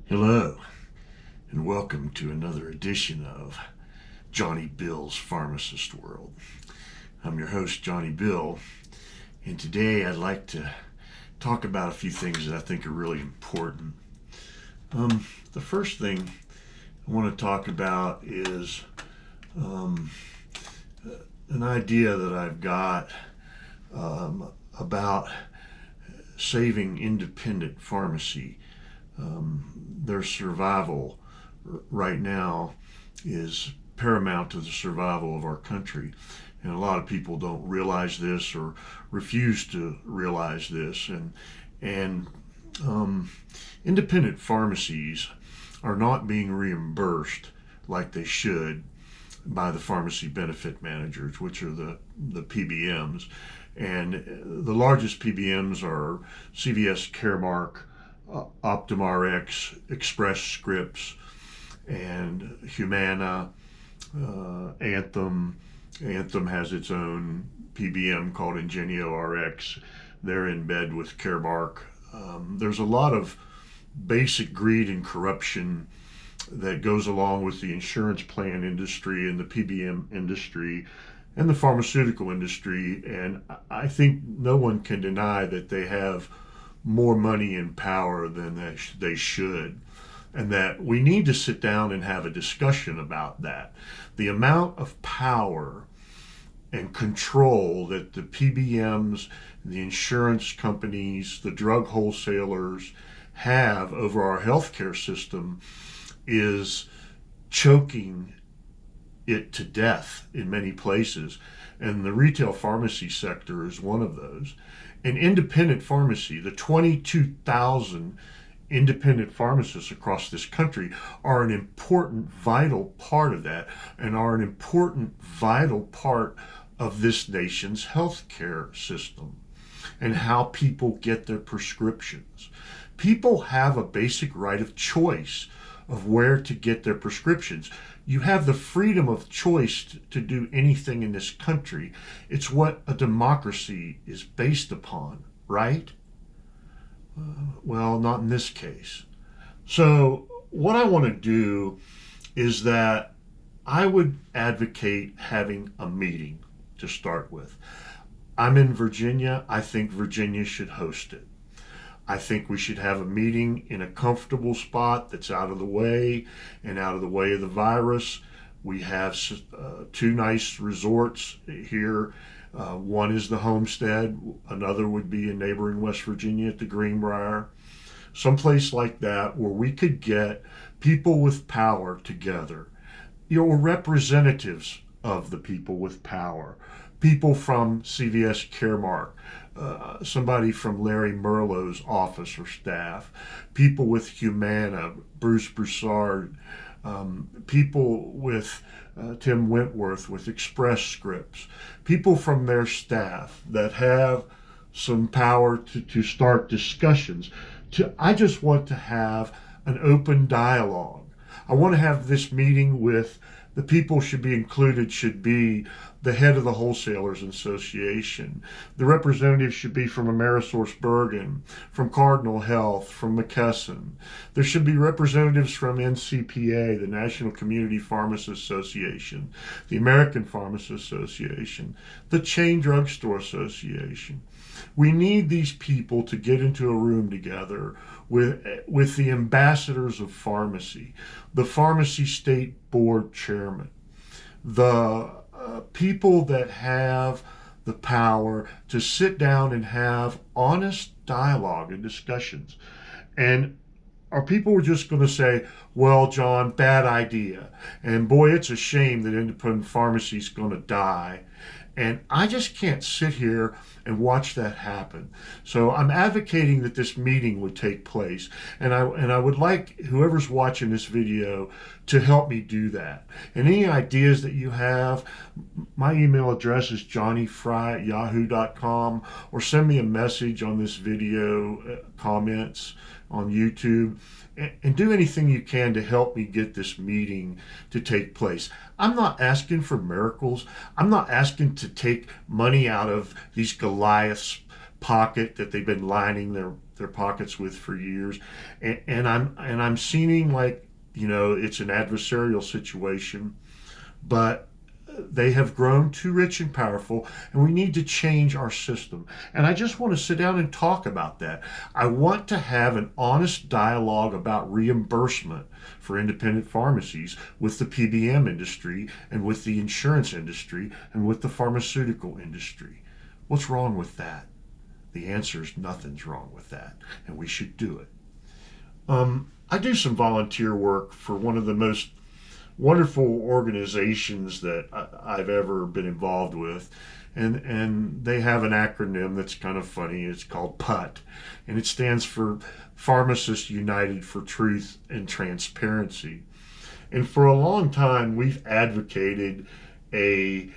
Hello, and welcome to another edition of Johnny Bill's Pharmacist World. I'm your host, Johnny Bill, and today I'd like to talk about a few things that I think are really important. The first thing I want to talk about is an idea that I've got about saving independent pharmacy. Their survival right now is paramount to the survival of our country. And a lot of people don't realize this or refuse to realize this. And independent pharmacies are not being reimbursed like they should by the pharmacy benefit managers, which are the PBMs. And the largest PBMs are CVS Caremark, OptumRx, Express Scripts, and Humana, Anthem. Anthem has its own PBM called IngenioRx. They're in bed with Caremark. There's a lot of basic greed and corruption that goes along with the insurance plan industry and the PBM industry and the pharmaceutical industry, and I think no one can deny that they have more money and power than they should, and that we need to sit down and have a discussion about that. The amount of power and control that the PBMs, the insurance companies, the drug wholesalers have over our healthcare system is choking it to death in many places, and the retail pharmacy sector is one of those. An independent pharmacy, the 22,000 independent pharmacists across this country are an important, vital part of that, and are an important, vital part of this nation's healthcare system and how people get their prescriptions. People have a basic right of choice of where to get their prescriptions. You have the freedom of choice to do anything in this country. It's what a democracy is based upon, right? Well, not in this case. So what I want to do is that I would advocate having a meeting to start with. I'm in Virginia. I think Virginia should host it. I think we should have a meeting in a comfortable spot that's out of the way and out of the way of the virus. We have two nice resorts here. One is the Homestead. Another would be in neighboring West Virginia at the Greenbrier. Someplace like that where we could get people with power together. Representatives of the people with power. People from CVS Caremark. Somebody from Larry Merlot's office or staff, people with Humana, Bruce Broussard, people with Tim Wentworth with Express Scripts, people from their staff that have some power to start discussions. I just want to have an open dialogue. I want to have this meeting with the people should be included, should be the head of the Wholesalers Association. The representatives should be from AmerisourceBergen, from Cardinal Health, from McKesson. There should be representatives from NCPA, the National Community Pharmacists Association, the American Pharmacists Association, the Chain Drugstore Association. We need these people to get into a room together with the ambassadors of pharmacy, the pharmacy state board chairman, the people that have the power to sit down and have honest dialogue and discussions. And are people just going to say, well, John, bad idea, and boy, it's a shame that independent pharmacy is going to die? And I just can't sit here and watch that happen. So I'm advocating that this meeting would take place. And I would like whoever's watching this video to help me do that. And any ideas that you have, my email address is johnnyfry@yahoo.com, or send me a message on this video comments on YouTube, and do anything you can to help me get this meeting to take place. I'm not asking for miracles. I'm not asking to take money out of these Goliaths pocket that they've been lining their pockets with for years. And I'm seeming like, it's an adversarial situation, but they have grown too rich and powerful, and we need to change our system. And I just want to sit down and talk about that. I want to have an honest dialogue about reimbursement for independent pharmacies with the PBM industry and with the insurance industry and with the pharmaceutical industry. What's wrong with that? The answer is nothing's wrong with that, and we should do it. I do some volunteer work for one of the most wonderful organizations that I've ever been involved with. And they have an acronym that's kind of funny. It's called PUT, and it stands for Pharmacists United for Truth and Transparency. And for a long time, we've advocated a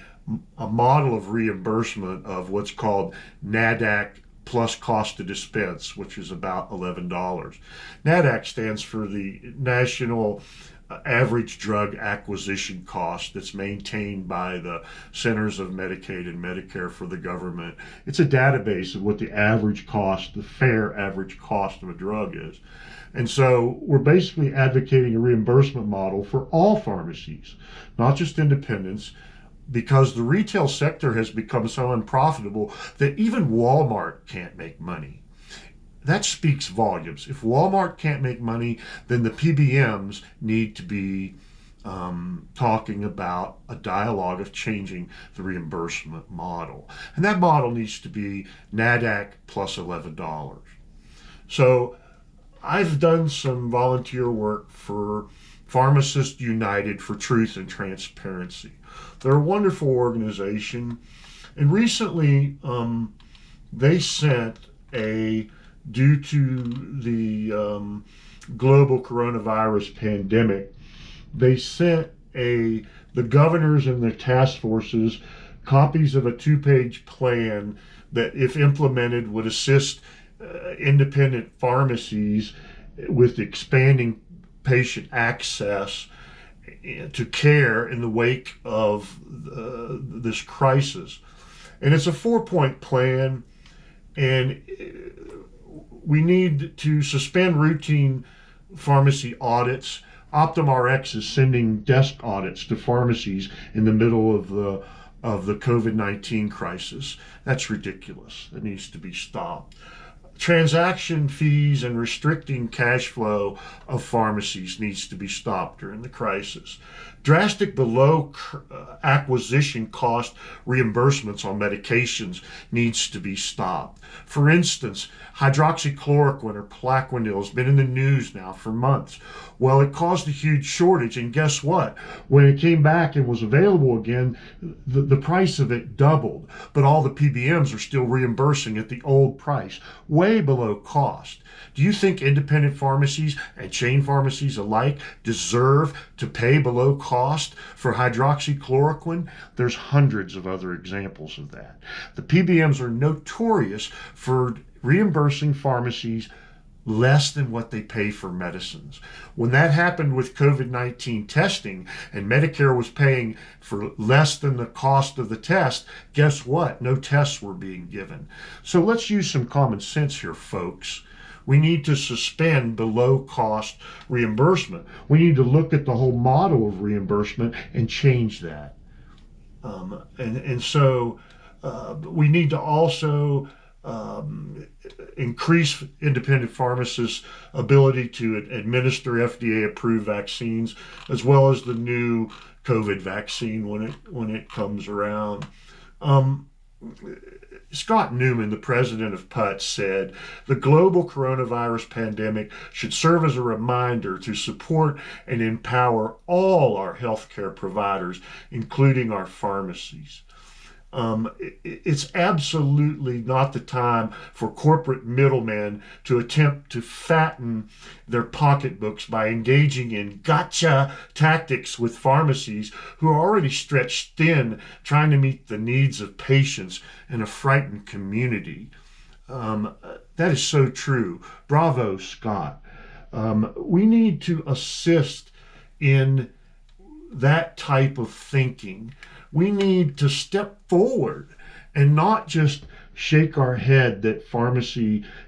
model of reimbursement of what's called NADAC plus cost to dispense, which is about $11. NADAC stands for the National Average Drug Acquisition Cost that's maintained by the Centers of Medicaid and Medicare for the government. It's a database of what the average cost, the fair average cost of a drug is. And so we're basically advocating a reimbursement model for all pharmacies, not just independents, because the retail sector has become so unprofitable that even Walmart can't make money. That speaks volumes. If Walmart can't make money, then the PBMs need to be talking about a dialogue of changing the reimbursement model. And that model needs to be NADAC plus $11. So I've done some volunteer work for Pharmacists United for Truth and Transparency. They're a wonderful organization. And recently they sent due to the global coronavirus pandemic, they sent the governors and the task forces copies of a 2-page plan that, if implemented, would assist independent pharmacies with expanding patient access to care in the wake of this crisis. And it's a 4-point plan, and we need to suspend routine pharmacy audits. OptumRx is sending desk audits to pharmacies in the middle of the COVID-19 crisis. That's ridiculous. It needs to be stopped. Transaction fees and restricting cash flow of pharmacies needs to be stopped during the crisis. Drastic below acquisition cost reimbursements on medications needs to be stopped. For instance, hydroxychloroquine or Plaquenil has been in the news now for months. Well, it caused a huge shortage, and guess what? When it came back and was available again, the price of it doubled, but all the PBMs are still reimbursing at the old price, way below cost. Do you think independent pharmacies and chain pharmacies alike deserve to pay below cost for hydroxychloroquine? There's hundreds of other examples of that. The PBMs are notorious for reimbursing pharmacies less than what they pay for medicines. When that happened with COVID-19 testing and Medicare was paying for less than the cost of the test, guess what? No tests were being given. So let's use some common sense here, folks. We need to suspend below cost reimbursement. We need to look at the whole model of reimbursement and change that. So we need to also increase independent pharmacists' ability to administer FDA-approved vaccines, as well as the new COVID vaccine when it comes around. Scott Newman, the president of PUT, said the global coronavirus pandemic should serve as a reminder to support and empower all our healthcare providers, including our pharmacies. It's absolutely not the time for corporate middlemen to attempt to fatten their pocketbooks by engaging in gotcha tactics with pharmacies who are already stretched thin trying to meet the needs of patients in a frightened community. That is so true. Bravo, Scott. We need to assist in that type of thinking. We need to step forward and not just shake our head that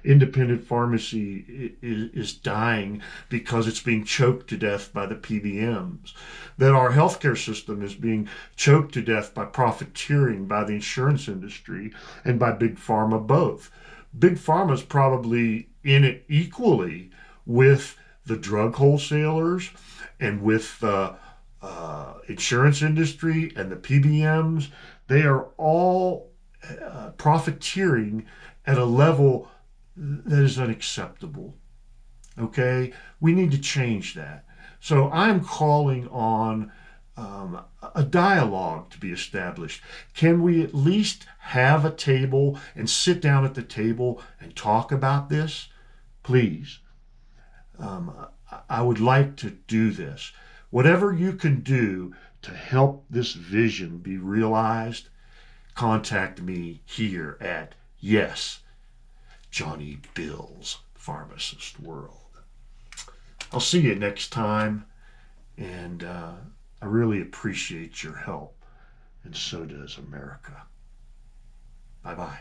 independent pharmacy is dying because it's being choked to death by the PBMs, that our healthcare system is being choked to death by profiteering by the insurance industry and by big pharma both. Big pharma is probably in it equally with the drug wholesalers and with the insurance industry and the PBMs. They are all profiteering at a level that is unacceptable. Okay? We need to change that. So I'm calling on a dialogue to be established. Can we at least have a table and sit down at the table and talk about this? Please. Um, I would like to do this. Whatever you can do to help this vision be realized, contact me here at Yes, Johnny Bill's Pharmacist World. I'll see you next time, and I really appreciate your help, and so does America. Bye bye.